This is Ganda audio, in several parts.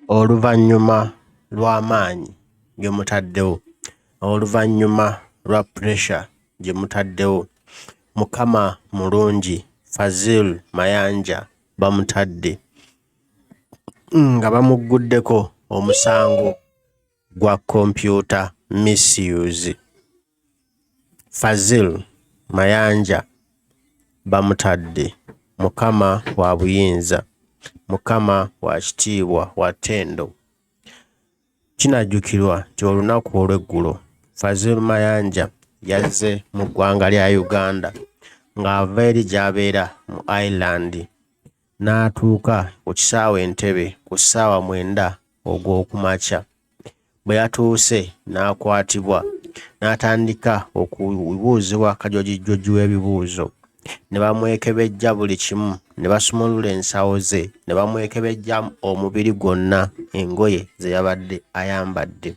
oluvannyuma lw'amaanyi ge mutaddewo, oluvannyuma lwa pressure gye mutaddewo, mukama mulungi Fazir Mayanja bamutadde nga bamuguddeko omusango gwa computer misuse. Fazir Mayanja bamutadde mukama wa buyinza, mukama wa kitiibwa wa ttendo. Kinajjukirwa nti olunaku olw'eggulo Fazir Mayanja yazze mu ggwanga lya Uganda ng'ava eri gy'abeera mu Ireland n'atuuka ku kisaawe Entebbe ku ssaawa 9 ogw'okumakya. Bwe yatuuse n'akwatibwa n'atandika okubuuzibwa kajojijjoji w'ebibuuzo. Ne bamwekebejja buli kimu, ne basumulula ensawo ze, ne bamwekebejja omubiri gwonna engoye ze yabadde ayambadde.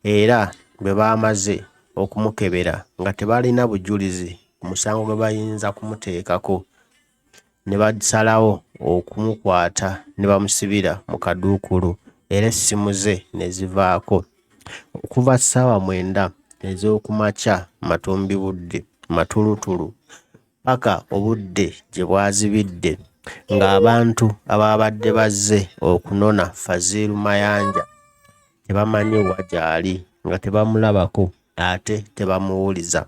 Era bwe baamaze okumukebera nga tebalina bujulizi ku musango gwe bayinza kumuteekako, ne basalawo okumukwata ne bamusibira mu kaduukulu era essimu ze ne zivaako. Okuva ssaawa 9 ez'okumakya matumbi budde matulutulu paka obudde gye bwazibidde ng'abantu ababadde bazze okunona Fazir Mayanja tebamanyi wa gy'ali, nga tebamulabako ate tebamuwuliza.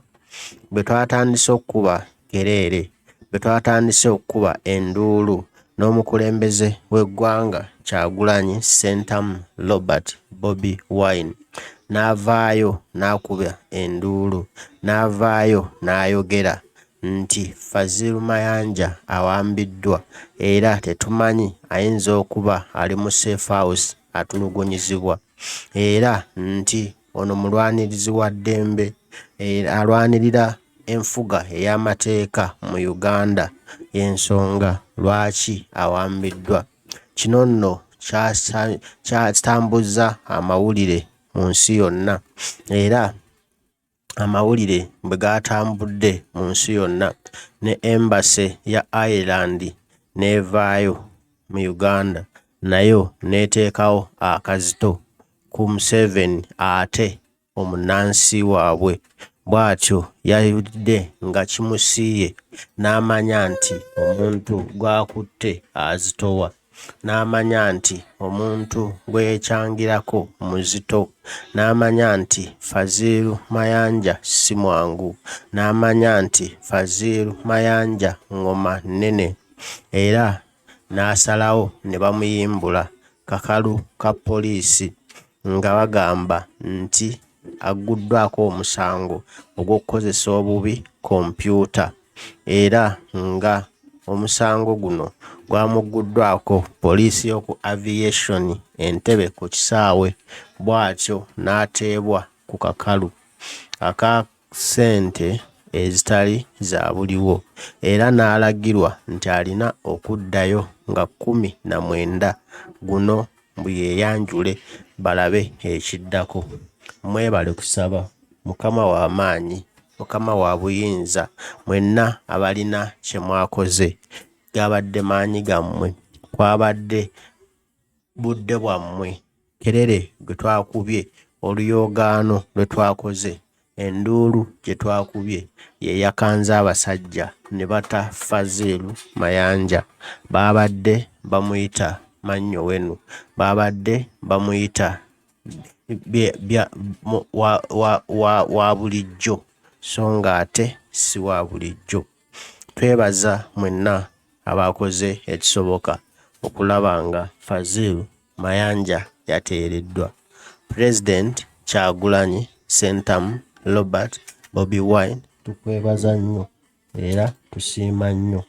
Bwe twatandise okukuba kereere, bwe twatandise okukuba enduulu, n'omukulembeze w'eggwanga Kyagulanyi Ssentamu Robert Bobi Wine n'avaayo n'akuba enduulu, n'avaayo n'ayogera nti Fazir Mayanja awambiddwa era tetumanyi ayinza okuba ali mu safe house atulugunyizibwa, era nti ono mulwanirizi wa ddembe alwanirira enfuga ey'amateeka mu Uganda, y'ensonga lwaki awambiddwa. Kino nno kyatambuzza amawulire mu nsi yonna, era amawulire bwe gatambudde mu nsi yonna ne embassy ya Ireland n'evaayo mu Uganda nayo n'eteekawo akazito ku Museveni ate omunnansi waabwe. Bw'atyo yayulidde nga kimusiiye n'amanya nti omuntu gw'akutte azitowa, n'amanya nti omuntu gwe yekyangirako muzito, n'amanya nti Fazir Mayanja si mwangu, n'amanya nti Fazir Mayanja ngoma nnene, era n'asalawo ne bamuyimbula kakalu ka poliisi nga bagamba nti agguddwako omusango ogw'okukozesa obubi kompyuta, era nga omusango guno gwamugguddwako poliisi y'oku aviation Entebbe ku kisaawe. Bw'atyo n'ateebwa ku kakalu aka ssente ezitali za buliwo, era n'alagirwa nti alina okuddayo nga 19 guno mbu yeeyanjule balabe ekiddako. Mwebale kusaba, mukama wa maanyi, mukama wa buyinza, mwenna abalina kye mwakoze, gabadde maanyi gammwe, kwabadde budde bwammwe, kerere gwe twakubye, oluyoogaano lwe twakoze, enduulu gye twakubye ye yakanze abasajja ne bata Fazir Mayanja. Babadde bamuyita mannyo wenu, babadde bamuyita wa bulijjo, so nga ate si wa bulijjo. Twebaza mwenna abakoze ekisoboka okulaba nga Fazir Mayanja yateereddwa. President Kyagulanyi Ssentamu Robert Bobi Wine tukwebaza nnyo era tusiima nnyo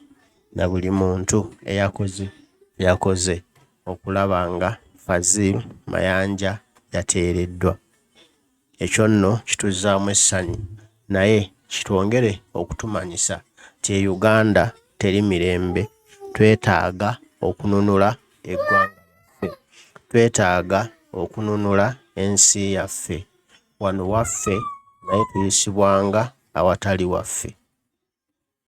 na buli muntu yakoze okulaba nga Fazir Mayanja yateereddwa. Ekyo nno kituzzaamu essanyu, naye kitwongere okutumanyisa nti Uganda teri mirembe. Twetaaga okununula eggwanga lyaffe, twetaaga okununula ensi yaffe. Wano waffe naye tuyisibwanga awatali waffe.